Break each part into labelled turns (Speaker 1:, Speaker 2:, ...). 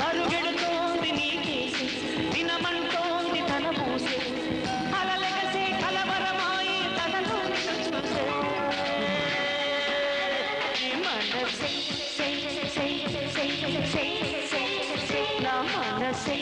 Speaker 1: అరుగెడుతోంది నీకేసి వినమంటోంది తన పూసే అలలెగసే కలవరమాయి తనలో చూసే మనసే నా మనసే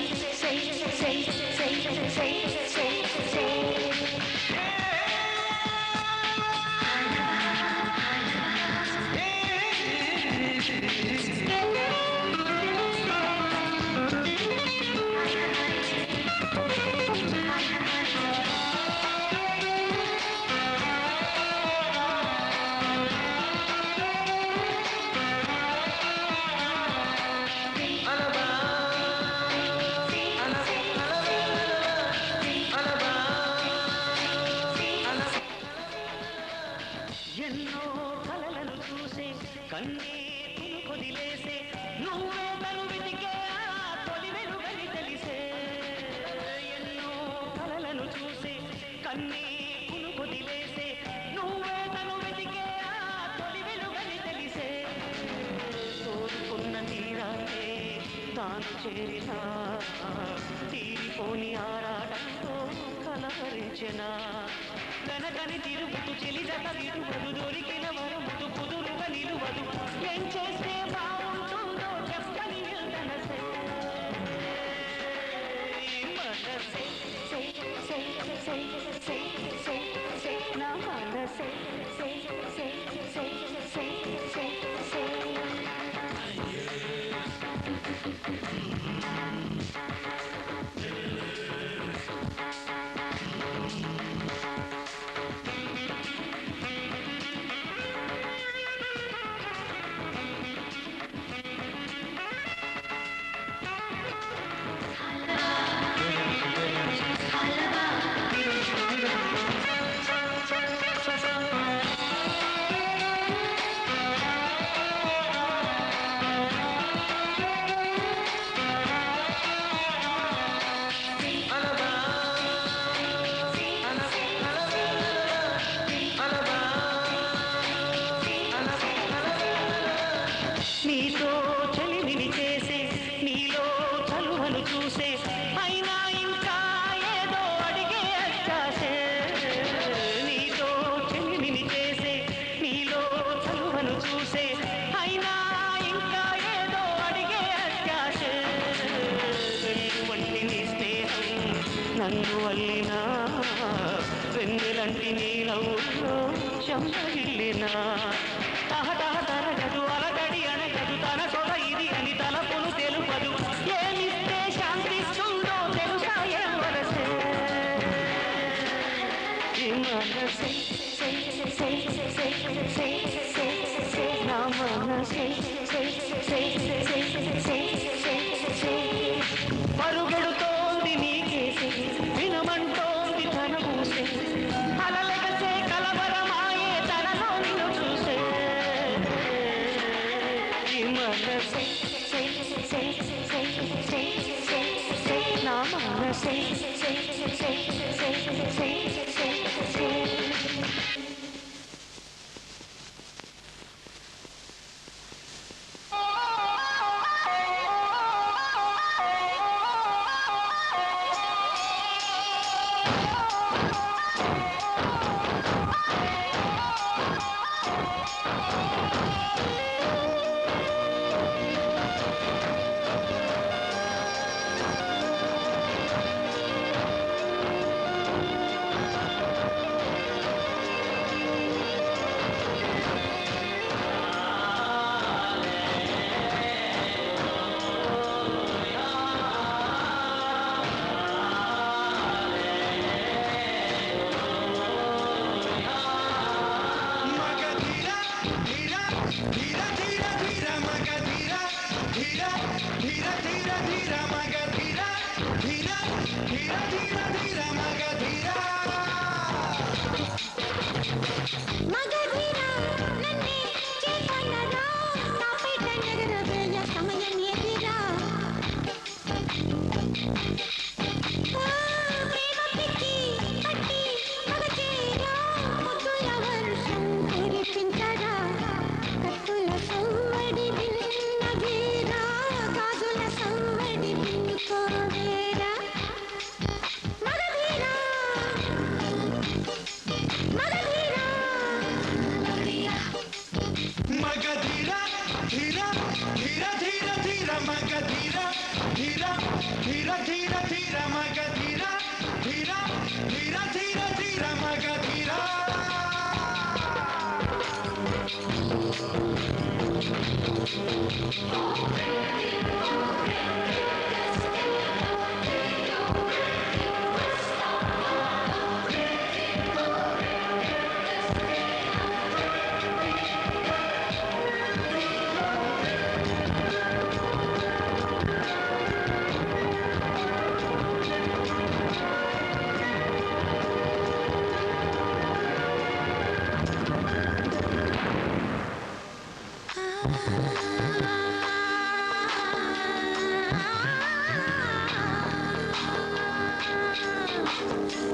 Speaker 1: ఎన్నో కలలను చూసే కన్నే కొదిలేసే నువ్వే తను వెతికే తొలి వెలుగని తెలిసే ఎన్నో కలలను చూసే కన్నే కొదిలేసే నువ్వే తను వెతికే తొలి వెలుగని తెలిసే కోరుకున్న తీరాలే తాను చేరినా తీరిపోని ఆరాటంతో కలవరించెనా కనకని తిరుగుతూ చెలిజత తిరుగుదు దొరికిన వరముతు కుదురుగా నిలువదు ఏం చేస్తే బాగుంటుందో చెప్పని మనసే నా మనసే నీతో చెలిమిని చేసే నీలో చలువను చూసే అయినా ఇంకా ఏదో అడిగే అచ్చాసే నీతో చెలిమిని చేసే నీలో చలువను చూసే అయినా ఇంకా ఏదో అడిగే అచ్చాసే వెన్నువంటి నీ స్నేహం నన్ను అల్లినా వెన్నెలంటి నీ నవ్వులో చెంపగిల్లినా తహతహ తరగదు అలగడి అనగదు తన సొల ఇది అని తలపును తెలుపదు ఏమిస్తే శాంతిస్తుందో తెలుసా ఏం వరసే నా మనసే పరుగెడుతోంది నీకేసి వినమంటోంది తన పూసే అలలెగసే కలవరమాయే తనలో నిన్ను చూసే మనసే నా మనసే ప్రేమ పిచ్చి పట్టి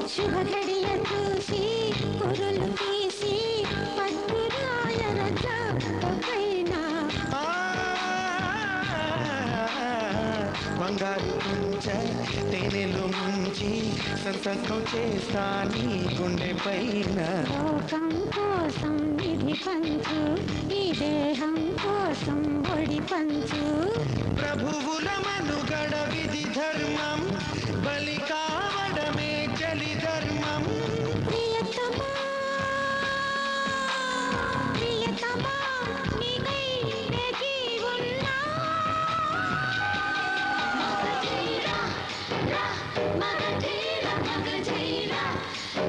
Speaker 2: శుభగడియ చూసి కురులు తీసి పట్టురాయర జాపైనా
Speaker 3: బంగారు కుంచ తేనెలు ముంచి సంతకం చేస్తా నీ గుండె పైన
Speaker 2: లోకం కోసం నిధి పంచు ఈ దేహం కోసం ఒడి పంచు
Speaker 3: ప్రభువుల మనుగడ విధి ధర్మం బలి కావడమే చలి ధర్మం
Speaker 2: ప్రియతమా ప్రియతమా నీకై వేచి ఉన్నా మగధీరా రా మగధీరా మగధీరా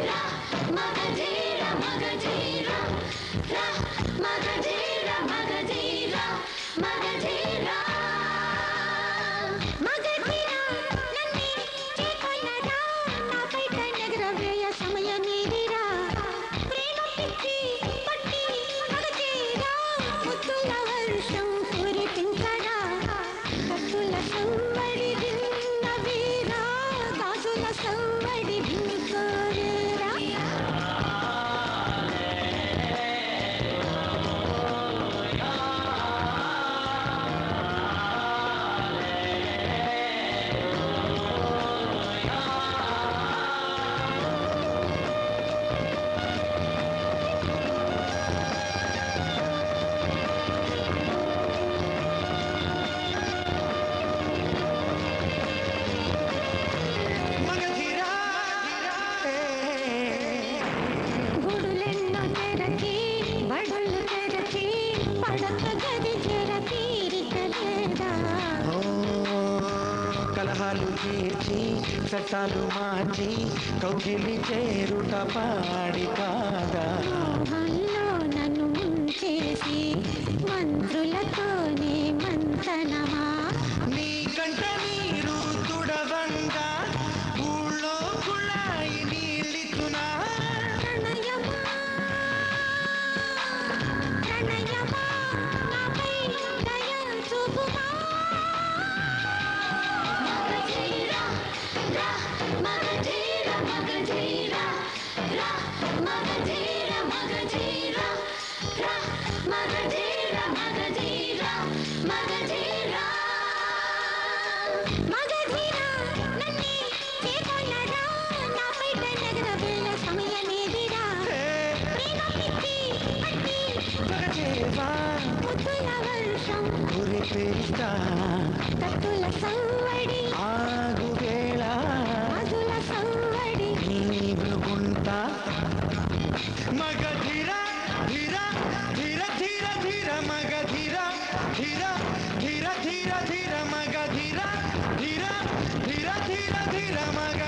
Speaker 2: రా మగధీరా మగధీరా రా మగధీరా మగధీరా మగధీరా మగధీరా నన్నే చేకొన్నరా నాపై కనగరవేయ సమయమేదిరా ప్రేమ పిచ్చి పట్టి మగధీరా ముత్తుల వర్షం కురిపించరా కత్తుల సవ్వడి దిన్న వీరా గాజుల సవ్వడి భిన్నుకోరేరా
Speaker 3: మగధీరా
Speaker 2: గుడులెన్నో తెరచి బడులు తెరచి పడక గది చెర తీరికలేదా
Speaker 3: కలహాలు తీర్చి చట్టాలు మార్చి కౌగిలి చేరుట పాడి కాదా
Speaker 2: మోహంలో నన్ను ముంచేసి మంత్రులతోనే మంతనమా
Speaker 3: నీ కంట నీరు తుడవంగా ఊళ్ళో కుళాయి నీళ్ళితున్నా
Speaker 2: ప్రణయమా ప్రణయమా నాపై దయ చూపుమా మగధీరా రా మగధీరా మగధీరా రా మగధీరా మగధీరా రా మగధీరా మగధీరా మగధీరా మగధీరా నన్నే చేకొన్నరా నాపై కనగరవేయ సమయమేదిరా ప్రేమ పిచ్చి పట్టి
Speaker 3: మగధీరా
Speaker 2: ముత్తుల వర్షం
Speaker 3: కురిపిస్తా
Speaker 2: కత్తుల సవ్వడి
Speaker 3: ఆగు వేళ
Speaker 2: గాజుల సవ్వడి
Speaker 3: నీవుకుంటా మగధీరా ధీరా ధీర ధీర ధీర మగధీరా ధీరా ధీర ధీర ధీర మగధీరా ధీరా ధీర ధీర ధీర మగ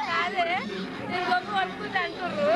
Speaker 4: కాదే నేను గొప్ప పట్టుకుంటా అంటుర్రు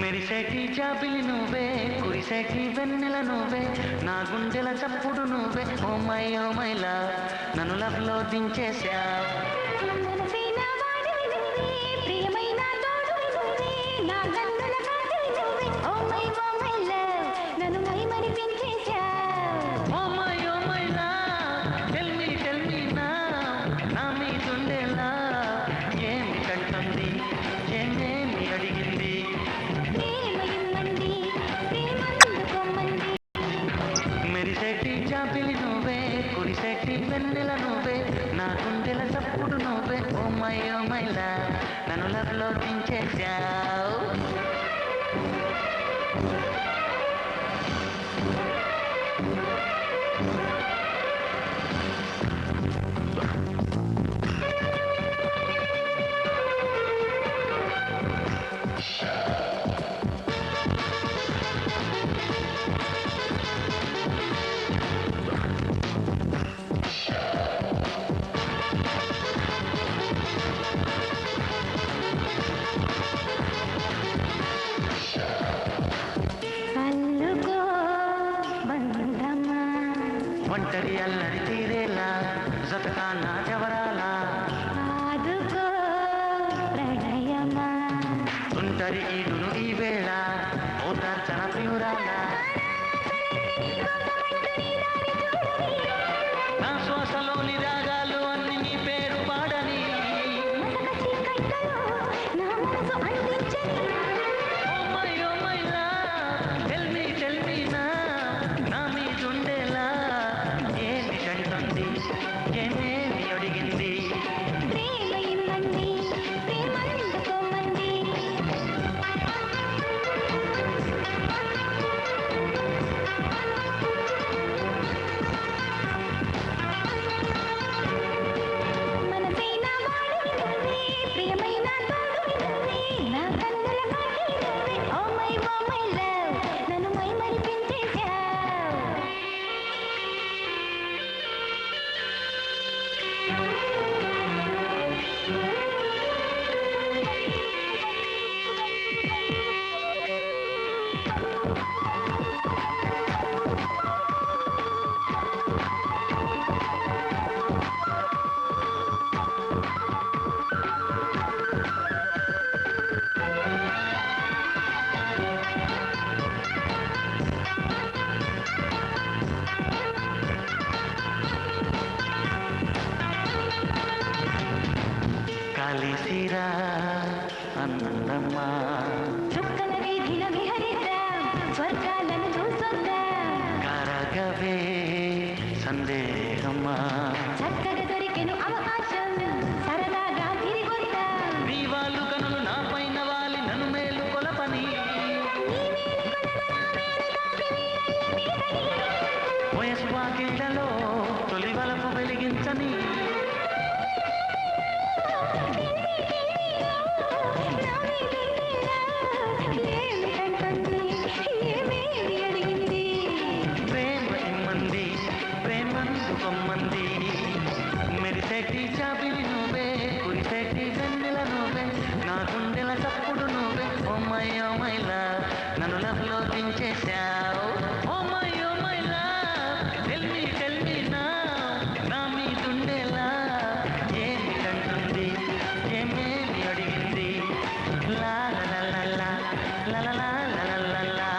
Speaker 1: మెరిసేటి జాబిలి నువ్వే కురిసేటి వెన్నెల నువ్వే నా గుండెల చప్పుడు నువ్వే ఓ మై లవ్ నన్ను లవ్లో దించేశావు
Speaker 2: మనసైన వాడివి నువ్వే, ప్రియమైన తోడువి నువ్వే, నా కన్నుల కాంతివి నువ్వే. ఓ మై లవ్, నన్ను మైమరిపించేశావ్.
Speaker 1: Oh my love tell me నా నా మీదుండేలా ఏమి కంటుంది ఏమేమి అడిగింది
Speaker 2: ప్రేమ ఇమ్మంది, ప్రేమందుకోమంది.
Speaker 1: మెరిసేటి జాబిలి నువ్వే కురిసేటి వెన్నెల నువ్వే నా గుండెల చప్పుడు నువ్వే ఓ మై లవ్ నన్ను లవ్లో దించేశావు
Speaker 2: అల్లుకో బంధమా,
Speaker 1: ఒంటరి అల్లరి తీరేలా జతకానా జవరాలా
Speaker 2: ఆదుకో ప్రణయమా.
Speaker 1: ఒంటరి ఈడును ఈ వేళ ఓదార్చన ప్రియురాలా నా శ్వాసలోని రాగాలు అన్ని నీ పేరు పాడని
Speaker 2: మసక చీకట్లో నా మనసు అందించని.
Speaker 1: Oh my love tell me నా మీదుండేలా ఏమి కంటుంది ఏమేమి అడిగింది
Speaker 2: ప్రేమ ఇమ్మంది, ప్రేమందుకోమంది. మనసైన వాడివి నువ్వే, ప్రియమైన తోడువి నువ్వే, నా కన్నుల కాంతివి నువ్వే. ఓ మై లవ్, నన్ను మైమరిపించేశావ్.
Speaker 1: కలిసిరా అందమ్మా
Speaker 2: చుక్కల వీధిన విహరిద్దాం, స్వర్గాలను చూసొద్దాం.
Speaker 1: కరగవే సందేహమా
Speaker 2: చక్కగా దొరికెను అవకాశం, సరదాగా తిరిగొద్దాం.
Speaker 1: నీ వాళ్ళు కనులు నా పైన వాలి నన్ను మేలు కొలపని వయసు వాకిళ్లలో తొలి వలపు వెలిగించని ప్రేమ ఇమ్మంది ప్రేమందుకొమ్మంది మెరిసేటి జాబిలి నువ్వే కురిసేటి వెన్నెల నువ్వే నా గుండెల చప్పుడు నువ్వే ఓ మై లవ్ నన్ను లవ్లో దించేశావు oh my love tell me నా మీదుండేలా ఏమి కంటుంది ఏమేమి అడిగింది లా లా లా లా లా లా లా లా లా లా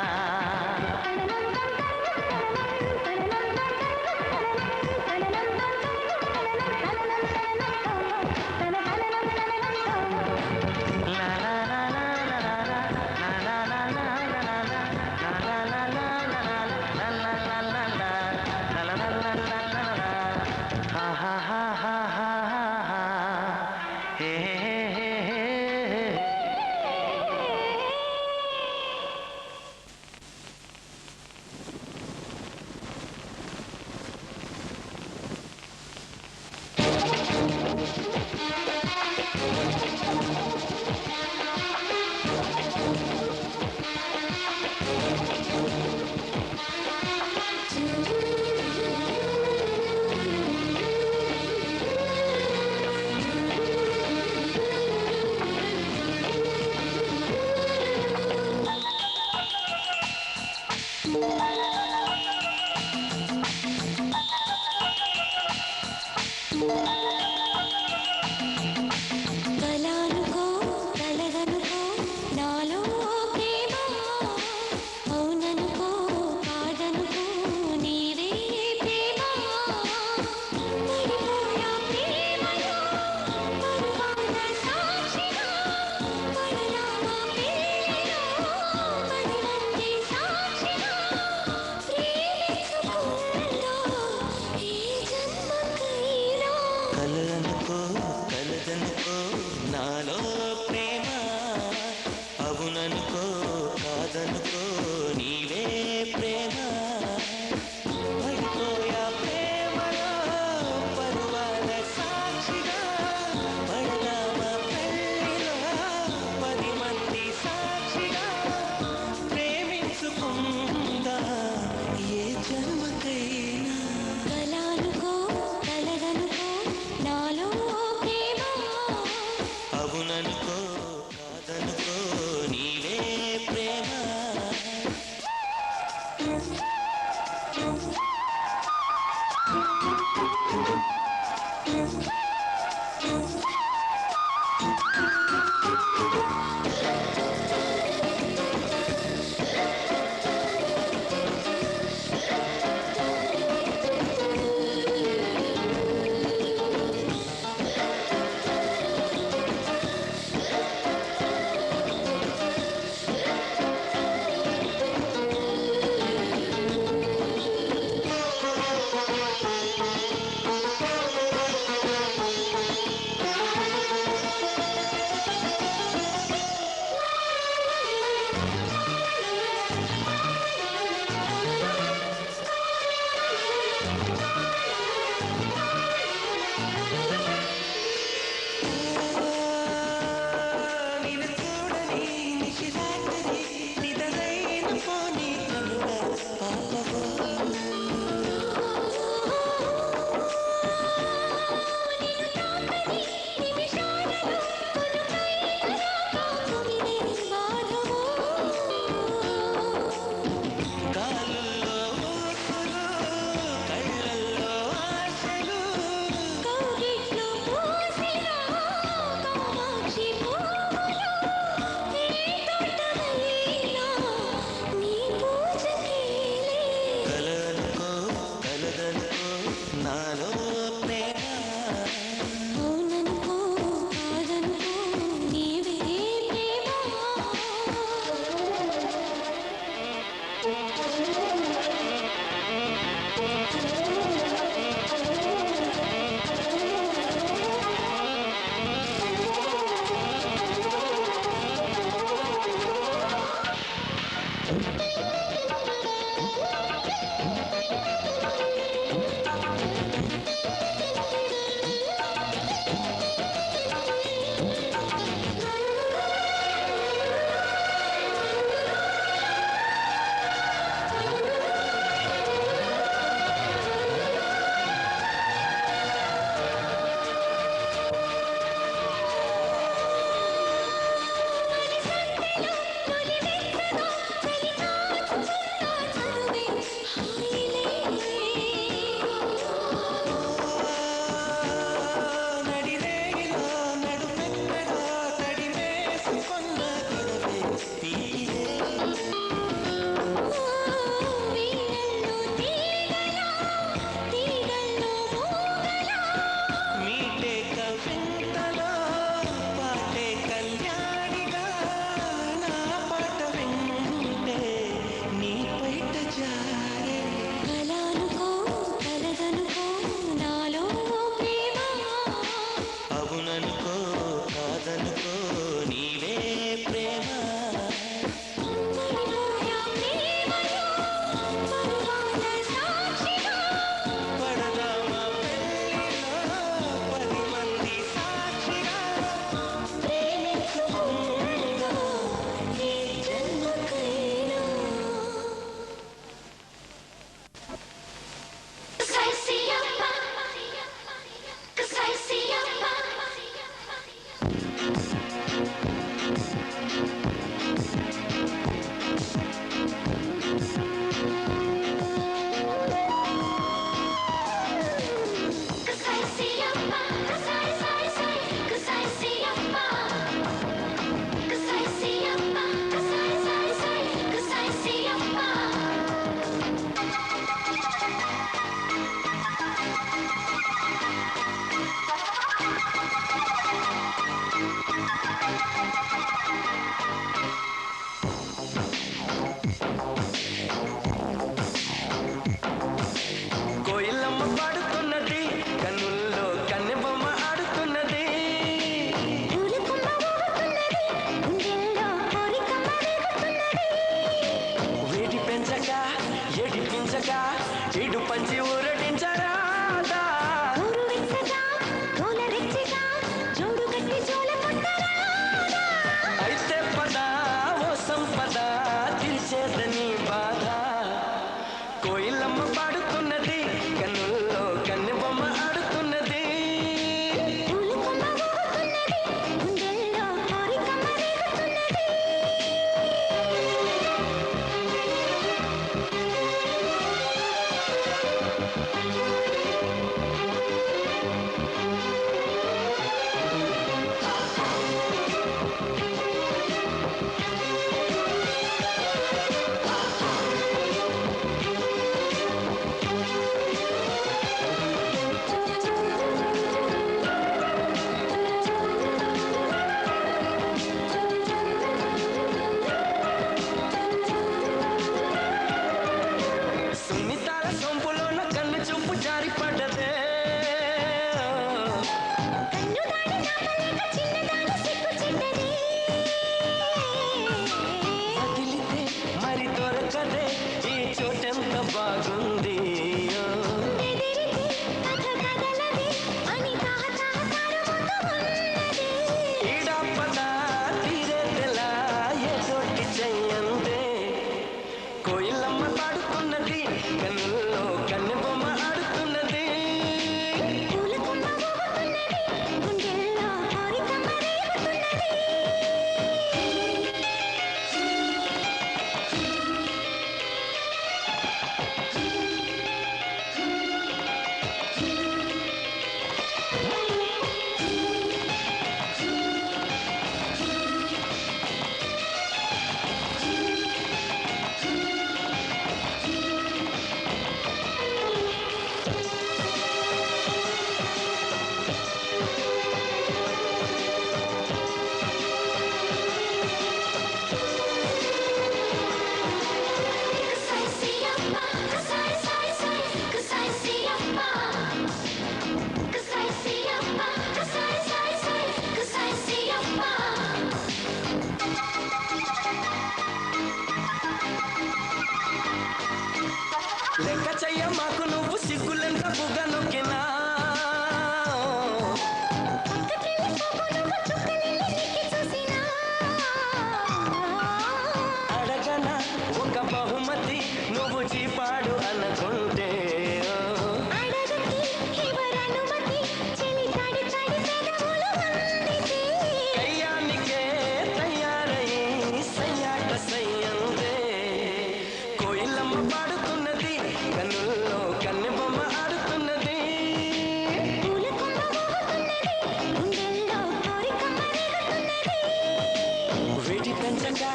Speaker 5: ఊరించక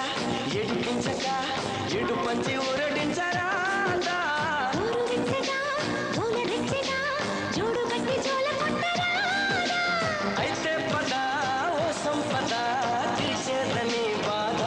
Speaker 5: ఎడిపించక ఇటు పంచి ఊరడించరా అయితే పద ఓ సంపద తీసేదని బాధ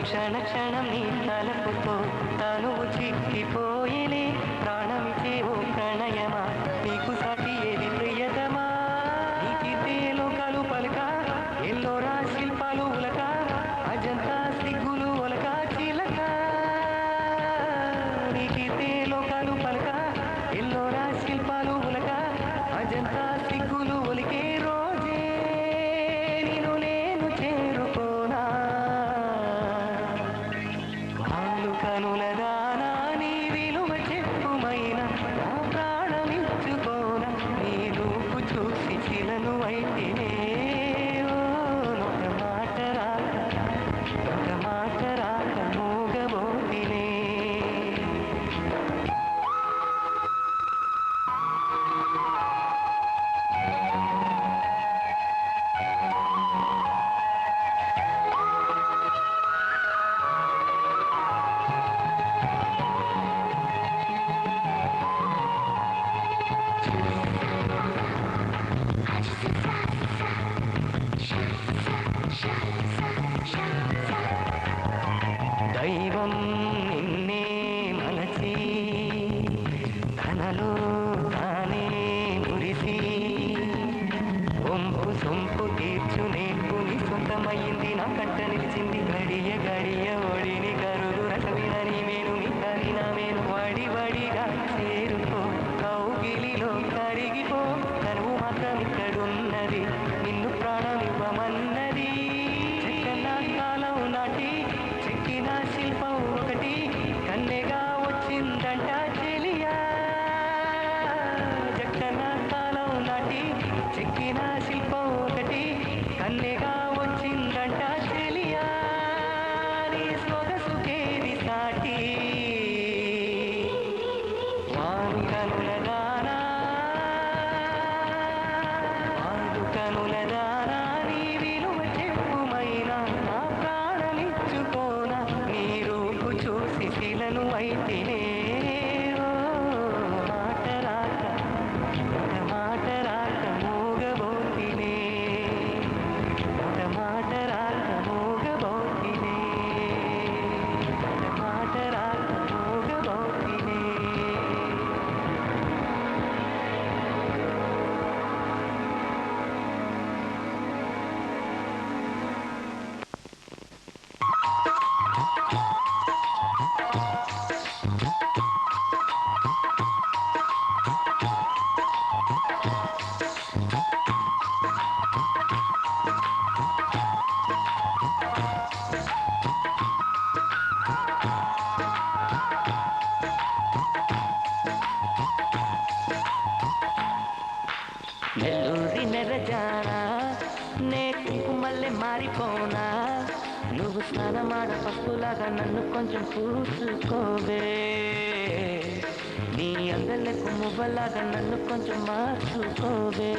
Speaker 1: క్షణ క్షణం నీ తలపుతో తను చిక్కిపోయేనే ప్రాణమిచ్చే ఓ ప్రణయమా నీకు సాటి ఏది ప్రియతమా నీకితే లోకాలు పలక ఎల్లోరా శిల్పాలు ఉలక అజంతా సిగ్గులు ఒలక చిలక నీకితే లోకాలు పలక ఎల్లోరా శిల్పాలు ఉలక అజంతా సిగ్గులు ఒలికే రోజే నిన్ను నేను చేరుకోనా కనుల దానా నీ విలువ చెప్పుమైన నా ప్రాణమిచ్చుకోన నీ రూపు చూసి చిలను అయితేనే ఒక మాట రాక మూగబోతినే దైవం నిన్నే మలచి తనలో తానే మురిసి ఒంపు సొంపు తీర్చు నేర్పుని సొంతమైంది నా కంట నిలిచింది గడియ గడియ ఒడిని కరుగు రసమినని మేను మిగతాని నా మేను వడి వడిగా చేరుకో కౌగిలిలో కరిగిపో తనువు మాత్రం ఇక్కడున్నది నిన్ను ప్రాణమివ్వమన్నది చెక్కన కాలం నాటి చెక్కిన శిల్పం ఒకటి కన్నెగా వచ్చిందంట చెలియా చెక్కన కాలం నాటి చెక్కిన శిల్పం ఒకటి కన్నెగా వచ్చిందంట చెలియా నీ సొగసుకేది సాటి వాని కనుల దానా నెల్లూరి నెరజానా నే కుంకుమల్లె మారిపోనా నువ్వు స్నానమాడ పప్పులాగా నన్ను కొంచెం పూసుకోవే నీ అందలకు మువ్వలాగా నన్ను కొంచెం మార్చుకోవే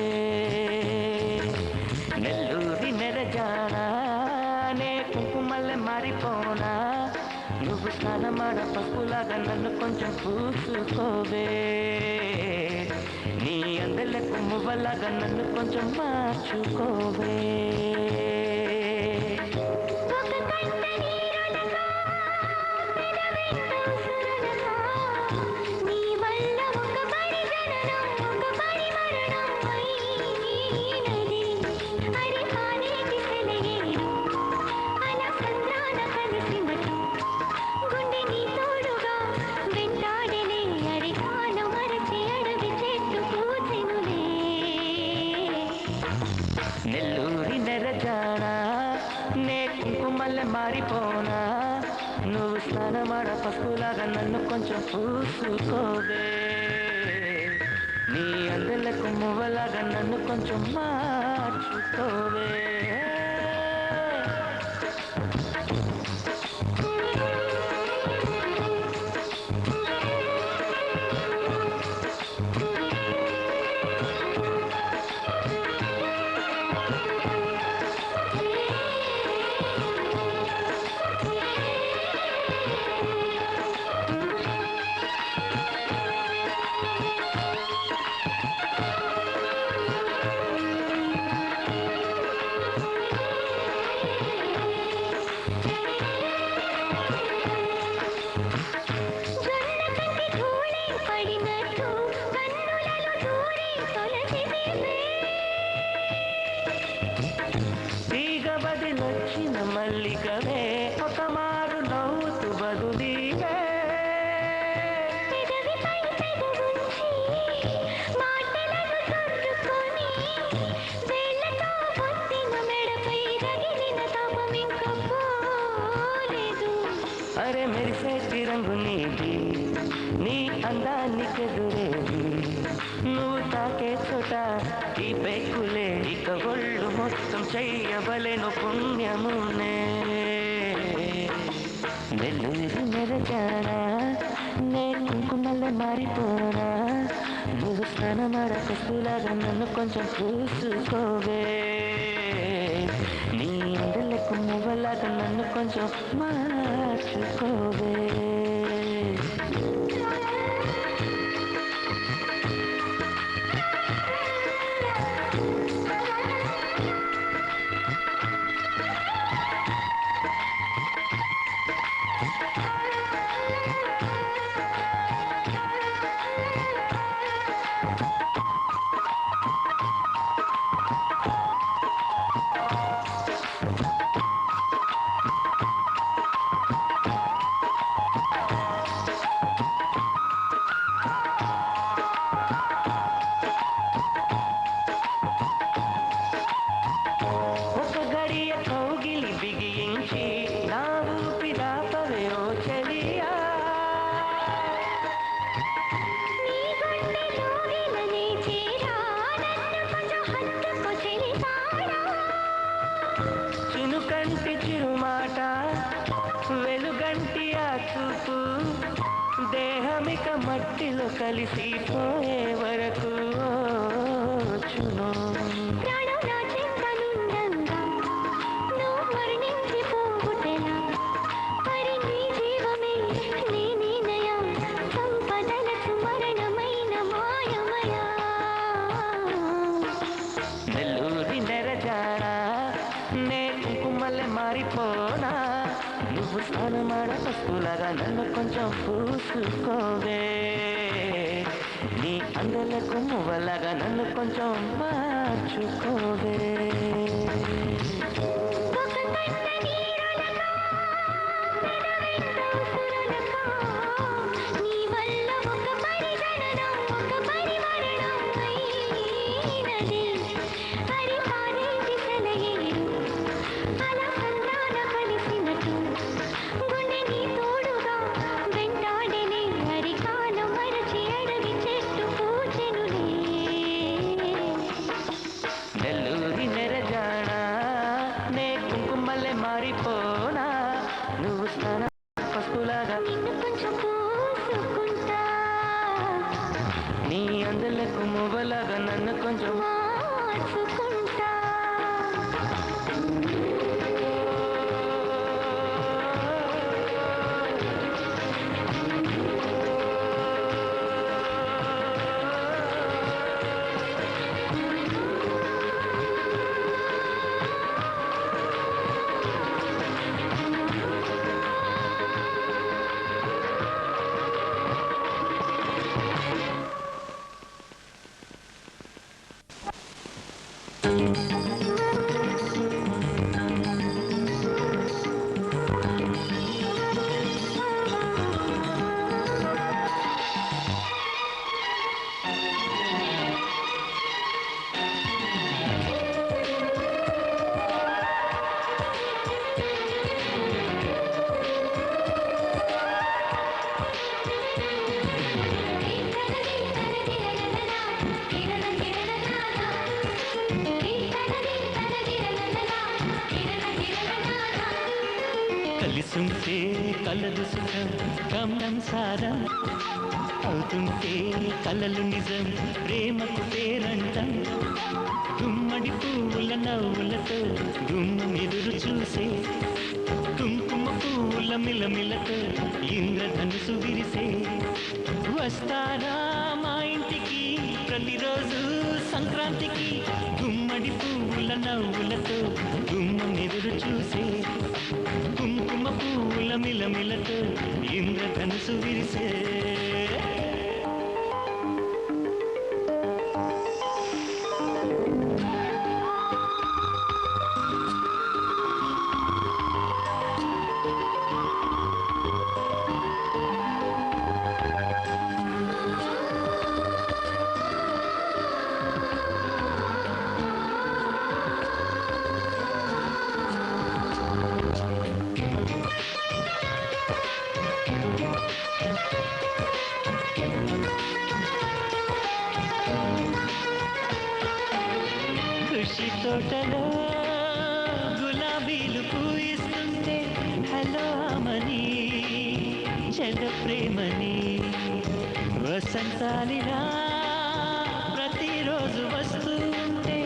Speaker 1: నెల్లూరి నెరజానా నే కుంకుమల్లె మారిపోనా నువ్వు స్నానమాడ పప్పులాగా నన్ను కొంచెం పూసుకోవే నీ అందలకు మువ్వలాగా నన్ను కొంచెం మార్చుకోవే నెల్లూరి నెరజానా నే కుంకుమల్లె మారిపోనా నువ్వు స్నానమాడ పప్పులాగా నన్ను కొంచెం పూసుకోవే నీ అందలకు మువ్వలాగా నన్ను కొంచెం మార్చుకోవే బదిలొచ్చిన మల్లికవే ఒక మారు నవ్వుతూ బదులీవే అరే మెరిసే రంగు నీది నీ అందానికెదురేది నువ్వు తాకే చోట ఈ బెక్కులే ఇక ఒళ్ళు మొత్తం చెయ్యవలెను పుణ్యమునే నెల్లూరి నెరజానా నే కుంకుమల్లె మారిపోనా నువ్వు స్నానమాడ పప్పులాగా నన్ను కొంచెం చూసుకోవే నీ అందలకు మువ్వలాగా నన్ను కొంచెం మార్చుకోవే బిగించి నా ఊపిరాపవే ఓ చెలియా చినుకంటి చిరుమాట వెలుగంటి ఆ చూపు దేహమిక మట్టిలో కలిసిపోయే వరకు చును మారిపోనా నువ్వు స్నానమాడ పప్పులాగా నన్ను కొంచెం పూసుకోవే నీ అందలకు మువ్వలాగా నన్ను కొంచెం మార్చుకోవే కొంచెం
Speaker 2: మార్చుకుంటా
Speaker 1: కలిసుంటే కలదు సుఖం గమనం సారం అవుతుంటే కలలు నిజం ప్రేమకు పేరంటం గుమ్మడి పువ్వుల నవ్వులతో గుమ్మం ఎదురు చూసే కుంకుమ పువ్వుల మిలమిలతో ఇంద్రధనుసు విరిసే వస్తారా మా ఇంటికి ప్రతిరోజు సంక్రాంతికి గుమ్మడి పువ్వుల నవ్వులతో గుమ్మం ఎదురు చూసే కుంకుమ పువ్వుల మిలమిలతో ఇంద్రధనుసు విరిసే కృషి తోటలో గులాబీలు పూయిస్తుంటే హలో అమని చెడ్డ ప్రేమని వసంతాలిరా ప్రతిరోజు వస్తూ ఉంటే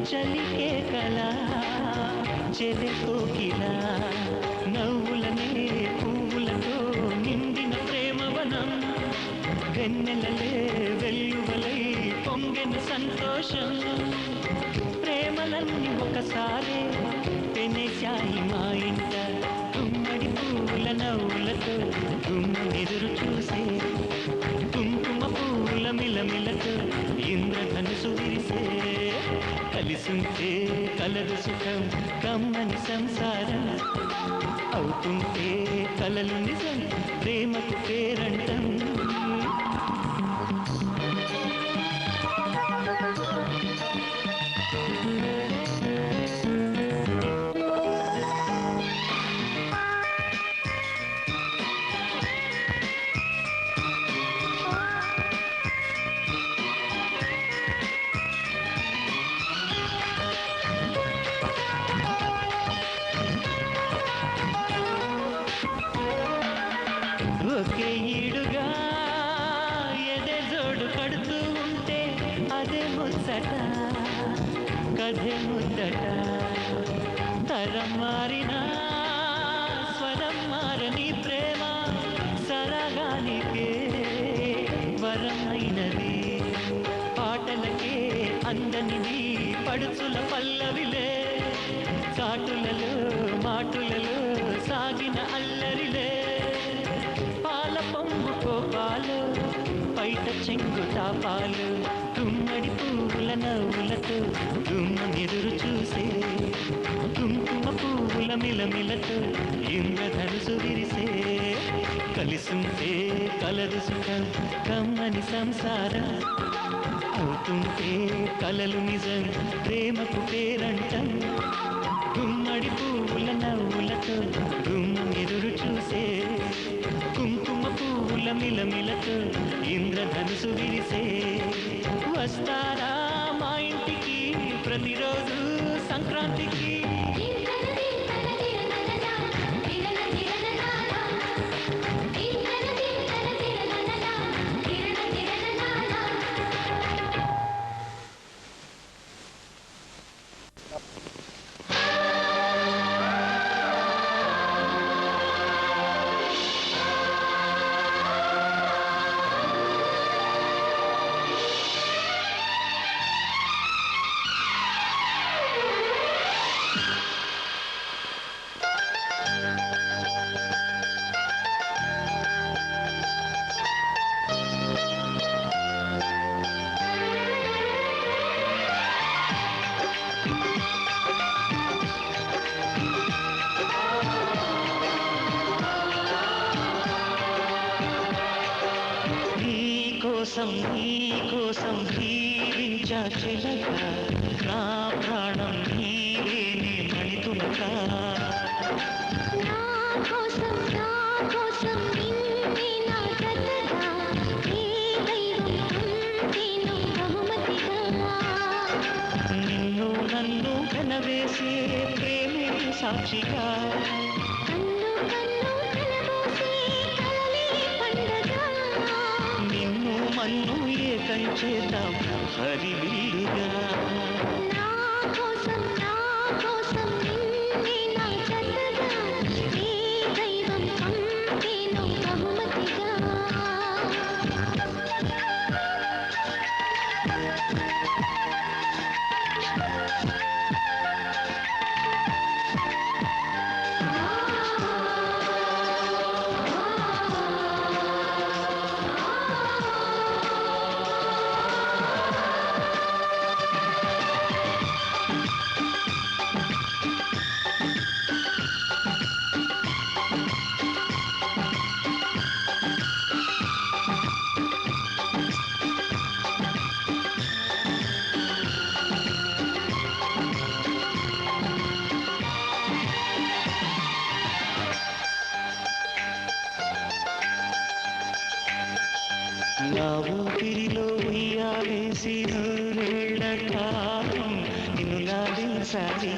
Speaker 1: చలికే కలా చెదె కోకిలా నవ్వులనే పువ్వులతో నిండిన ప్రేమవనం వెన్నెలలే వెల్లువలై పొంగెన సంతోషం ప్రేమలన్నీ ఒకసారే పెనేశాయి మా ఇంట గుమ్మడి పువ్వుల నవ్వులతో గుమ్మెదురు చూసే కుంకుమ పువ్వుల మిలమిలతో ఇంద్రధనుసు విరిసే కలిసుంటే కలదు సుఖం కమ్మని సంసారం అవుతుంటే కలలు నిజం ప్రేమకు పేరంటం ఒకే ఈడుగా ఎదే జోడు కడుతూ ఉంటే అదే ముచ్చట కథే ముద్దట తరం మారినా స్వరం మారని ప్రేమ సరగానికే వరమైనది పాటలకే అందనిది పడుచుల పల్లవిలే చాటులలో మాటులలో సాగిన అల్లరిలే పాల పొంగు కోపాలు బయట చెంగు తాపాలు గుమ్మడి పువ్వుల నవ్వులతో గుమ్మెదురు చూసే కుంకుమ పువ్వుల మిలమిలతో ఇంద్రధనుసు విరిసే కలిసుంటే కలదు సుఖం కమ్మని సంసారం అవుతుంటే కలలు నిజం ప్రేమకు పేరంటం గుమ్మడి పువ్వుల నవ్వులతో గుమ్మెదురు చూసే కుంకుమ పువ్వుల మిలమిలతో ఇంద్రధనుసు విరిసే వస్తారా మా ఇంటికి ప్రతిరోజు సంక్రాంతికి కోసం నీ కోసం జీవించా చిలక నా ప్రాణం నీవేనే మణితులక
Speaker 2: నా కోసం నిన్నే నా జతగా ఏ దైవం అంతేను బహుమతిగా
Speaker 1: నిన్ను నన్ను కనవేసే ప్రేమే సాక్షిగా
Speaker 2: కన్ను కలబోసే కలలే పండగ
Speaker 1: నిన్ను మన్ను ఏకం చేద్దాం హరివిల్లుగా
Speaker 2: నా కోసం నిన్నే నా జతగా ఏ దైవం అంతేను బహుమతిగా
Speaker 1: నా ఊపిరిలో ఉయ్యాలేసి నూరేళ్ల కాలం నిన్ను లాలించాలి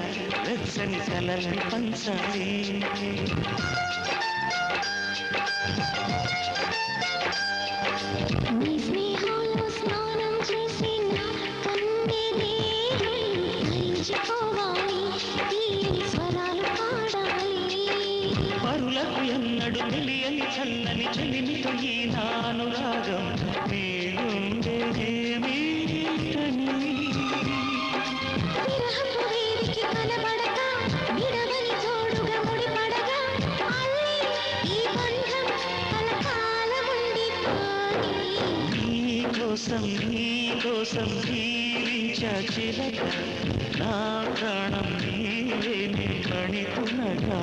Speaker 1: వెచ్చని కలలను పంచాలి
Speaker 2: నీ స్నేహంలో స్నానం చేసి నా కన్నీరే హరించిపోవాలి తీయని స్వరాలు పాడాలి
Speaker 1: పరులకు ఎన్నడు తెలియని చల్లని చెలిమితో ఈ నానురాగం నీలుండేమీటని
Speaker 2: విరహపు వేడికి కనబడక విడవని తోడుగా ముడిపడగా అల్లి ఈ బంధం కలకాలం ఉండిపోయి
Speaker 1: నీ కోసం జీవించా చిలక నా ప్రాణం నీవేనే మణితునగా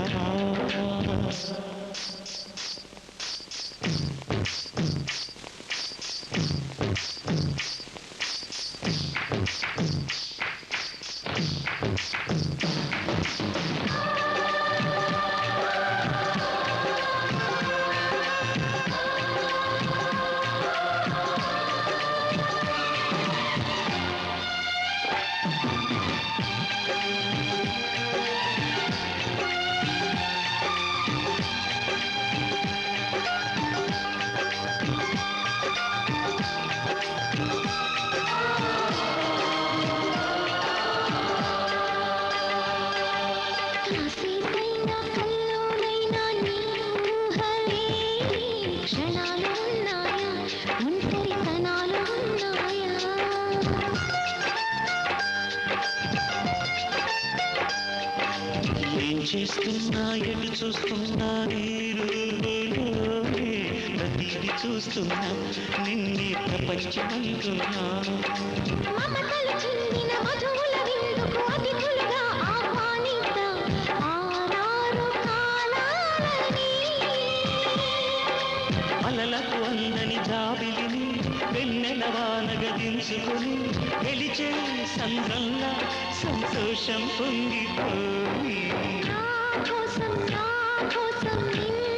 Speaker 2: కాసేపైనా కల్లోనైనా నీ ఊహలే క్షణాలు ఉన్నాయా ఒంటరితనాలు ఉన్నాయా
Speaker 1: ఏం చేస్తున్నా ఎటు చూస్తున్నా నీరులోనే ప్రతిది చూస్తున్నా నిన్నే ప్రపంచమంటున్నా
Speaker 2: మమతలు చిందిన మధువుల విందుకు అతిథులుగా ఆహ్వానిద్దాం ఆరారు కాలాలని
Speaker 1: అలలకు అందని జాబిలిని వెన్నెల వానగదించుకొని గెలిచే సంద్రంలా సంతోషం పొంగిపోయి
Speaker 2: నా కోసం నిన్నే